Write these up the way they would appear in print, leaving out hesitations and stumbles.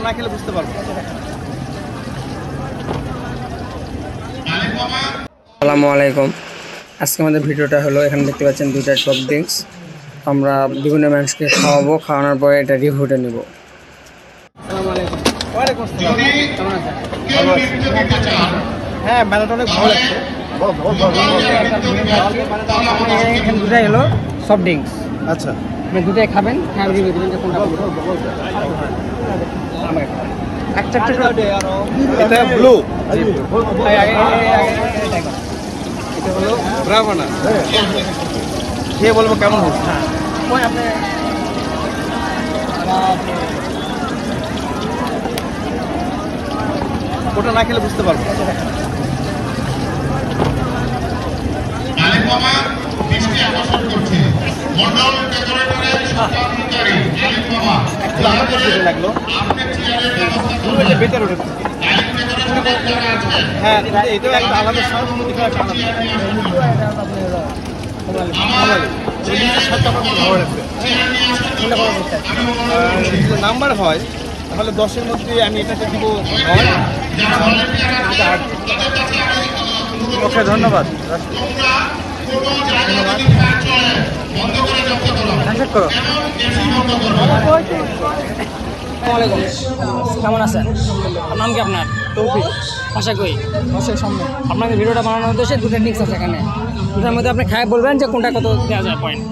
না খেলে বুঝতে পারবো। আসসালামু আলাইকুম। আজকে আমাদের ভিডিওটা হলো, এখানে দেখতে পাচ্ছেন দুইটা সফট ড্রিঙ্কস আমরা বিভিন্ন মানুষকে খাওয়াবো, খাওয়ানোর পরে এটা রিভিউটা নেব। আসসালামু আলাইকুম। ওয়ালাইকুম আসসালাম। কেমন আছেন? ভালো আছি। হ্যাঁ, মেলাটা অনেক ভালো লাগছে। এখানে দুটাই হলো সফট ড্রিঙ্কস। আচ্ছা, আপনি দুটাই খাবেন, খাওয়ার রিভিউ দেবেন যে কোনটা একটা একটা করে। এটা ব্লু, এটা হলো ব্রাভানা। খেয়ে বলবো কেমন হচ্ছে। ওটা না খেলে বুঝতে পারবো। লাগলো বেটার ওটা। হ্যাঁ, এটা একটা আলাদা স্বাদ, নাম্বার হয় তাহলে 10-এর মধ্যে আমি এটাকে দিব 9। ওকে, ধন্যবাদ। কেমন আছেন? নাম কি আপনার? তৌফিক। আশা করি বসের সামনে আপনাকে ভিডিওটা বানানোর উদ্দেশ্যে দুটো ড্রিঙ্কস আছে এখানে। দুটার মধ্যে আপনি খায় বলবেন যে কোনটা কত দেওয়া যায় পয়েন্ট।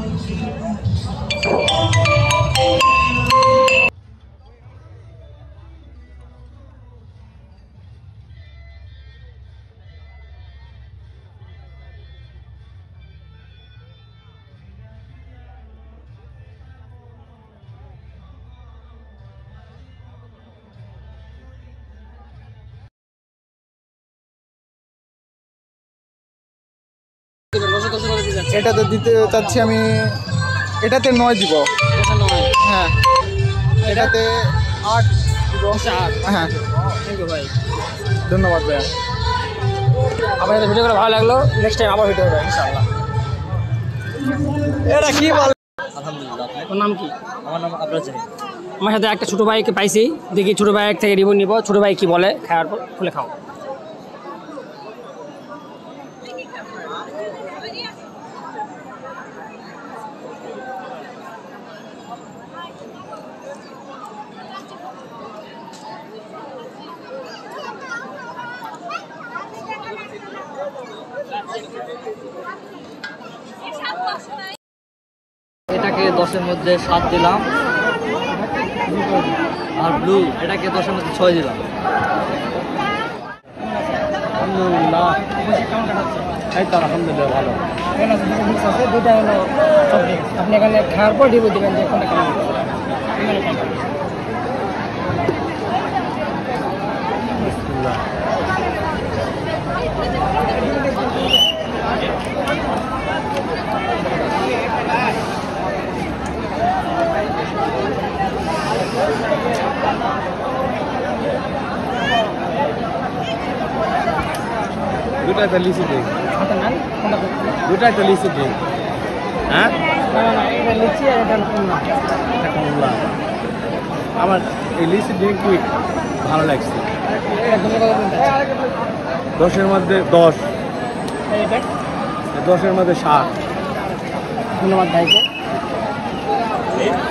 এটাতে দিতে চাচ্ছি আমি, এটাতে 9 দিব। হ্যাঁ, এটাতে 8 দিব। হ্যাঁ, থ্যাংক ইউ ভাই, ধন্যবাদ ভাইয়া। আপনাদের ভিডিও করে ভালো লাগলো। নেক্সট টাইম আবার ভিডিও হবে ইনশাআল্লাহ। এরা কি বলে? আলহামদুলিল্লাহ। আপনার নাম কি? আমার নাম আবরাজ। আমার সাথে একটা ছোটো ভাইকে পাইছি, দেখি ছোটো ভাই থেকে রিভিউ নিব। ছোটো ভাই কি বলে খাওয়ার পর খুলে খাও। এটাকে 10-এর মধ্যে 7 দিলাম, আর ব্লু এটাকে 10-এর মধ্যে 6 দিলাম। আলহামদুলিল্লাহ, এই তো আলহামদুলিল্লাহ ভালো। দুইটা হলো সফট ড্রিঙ্কস। আপনি এখানে খাওয়ার পর রিভিউ দেবেন যে কোনটা কেমন। দুটা একটা লিচু দিই, আপনার নাম কোনটা? দুটা একটা লিচু দিই। হ্যাঁ, না, এটা লিচি আর এটা কমলা। এটা কমলা। আমার এই লিচু ড্রিঙ্ক খুবই ভালো লাগছে। এটা কমলা কত দিন? 10-এর মধ্যে 10, এটা 10-এর মধ্যে 7। ধন্যবাদ ভাইকে।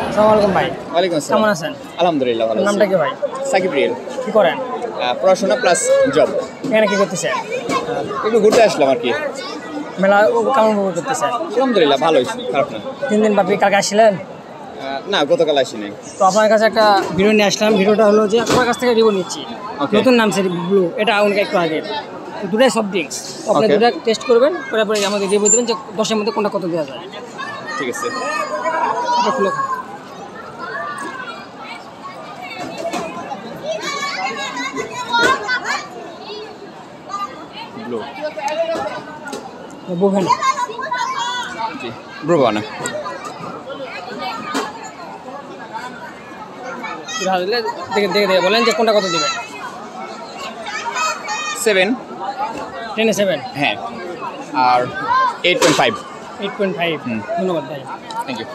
আসসালামু আলাইকুম ভাই। ওয়ালাইকুম কেমন আসসালাম। আছেন? আলহামদুলিল্লাহ ভালো আপনার আছি। নামটা কি ভাই? সাকিব রিয়েল। কি করেন? পড়াশোনা প্লাস জব। এখানে কি করতেছেন? একটু ঘুরতে আসলাম আর কি। মেলা কেমন উপভোগ করতেছেন? আলহামদুলিল্লাহ ভালো হয়েছে, খারাপ না। 3 দিন ব্যাপী কালকে আসছিলেন? না, গতকাল আসিনি। তো আপনার কাছে একটা ভিডিও নিয়ে আসলাম। ভিডিওটা হলো যে আপনার কাছ থেকে রিভিউ নিচ্ছি। Okay. নতুন নাম সে ব্লু, এটা অনেক একটু আগে। তো দুটাই সফট ড্রিঙ্কস, আপনি Okay. দুটা টেস্ট করবেন, তারপরে আমাকে রিভিউ দেবেন যে 10-এর মধ্যে কোনটা কত দেওয়া যায়। ঠিক আছে। এটা খুলে খান। ব্লু। বুঝবেন জি, ব্রুবানা। দেখে দেখে বলেন যে কোনটা কত দেবেন। 7। 10-এ 7। হ্যাঁ, আর 8.5। 8.5। ধন্যবাদ ভাই, থ্যাংক ইউ।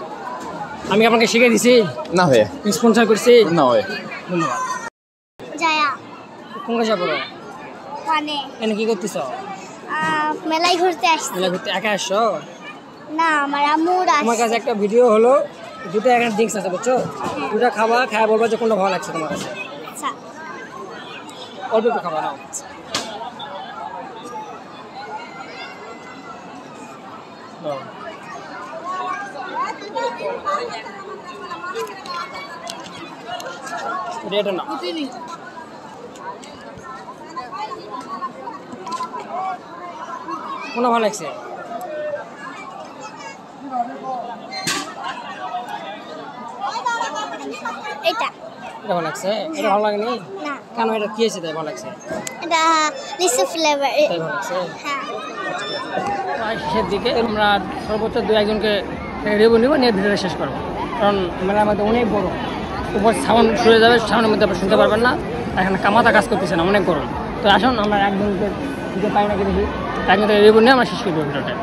আমি আপনাকে শিখিয়ে দিছি না হয়ে স্পন্সর করছি। না হয়ে ধন্যবাদ। কোন ক্লাসে পড়ো? ওয়ানে। এখানে কি করতেছ? মেলায় ঘুরতে আসছি। মেলা ঘুরতে একা আসছো? না, আমার আম্মুর আসছে। তোমার কাছে একটা ভিডিও হলো, দুটো এখানে ড্রিঙ্কস আছে বুঝছো, দুটো খাবা, খাওয়া বলবা যে কোনটা ভালো লাগছে তোমার কাছে। আচ্ছা। অল্প একটু খাবা নাও। এটা না কোনটা ভালো লাগছে? এটা এটা ভালো লাগছে? এটা ভালো লাগেনি? না, কেন? এটা কি হয়েছে তাই ভালো লাগছে? এটা লিচু ফ্লেভার। তাই ভালো লাগছে? হ্যাঁ। প্রায় শেষের দিকে আমরা সর্বোচ্চ 2-1 জনকে রিভিউ নিব, নিয়ে ভিডিওটা শেষ করবো, কারণ মেলার মধ্যে অনেক বড়, উপর সাউন্ড শুনে যাবে, সাউন্ডের মধ্যে আপনি শুনতে পারবেন না, এখানে কামাতা কাজ করতেছে না, অনেক গরম। তো আসুন আমরা একজনকে দিতে পাই নাকি দেখি, একজন থেকে রিভিউ নিয়ে আমরা শেষ করবো ভিডিওটা।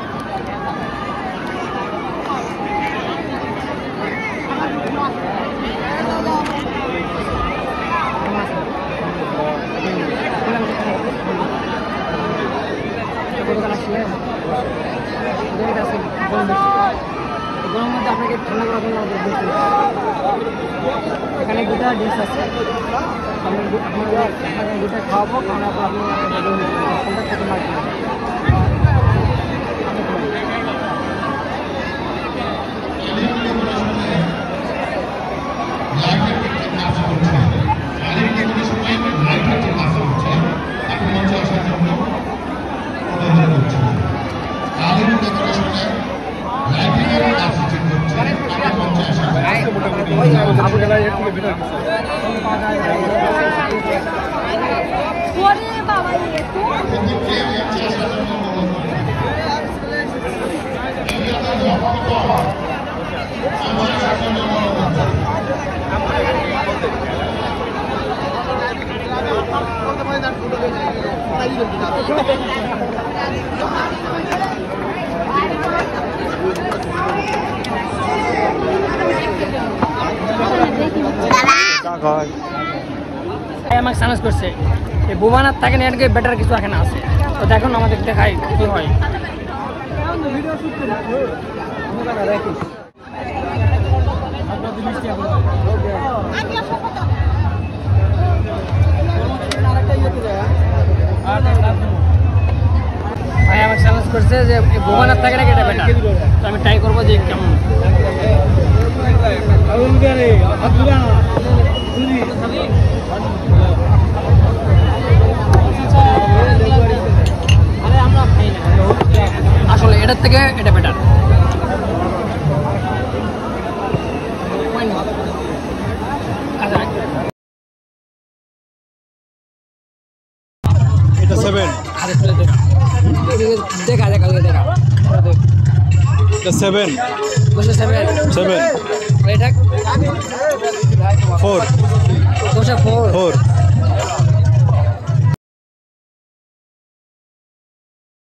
গরমের মধ্যে আপনাকে ঠান্ডা করার জন্য এখানে দুটা ডিশ আছে, আপনাকে দুটা খাওয়াবো, খাওয়ানোর পর আপনি খেতে পারবেন। আমাকে সানাস করছে এই বোমানার থাকে না, এটাকে বেটার কিছু এখানে আছে, তো দেখুন আমাদের দেখাই কি হয়। ভাই আমাকে সানাস করছে যে বোমানার থাকে নাকি এটা বেটার, তো আমি ট্রাই করবো যে কেমন। আসলে এটার থেকে এটা বেটার। এটা 7 দেখা দেখা দেখা এটা 7 দোষে 7 7 এটা 4 দোষে 4 4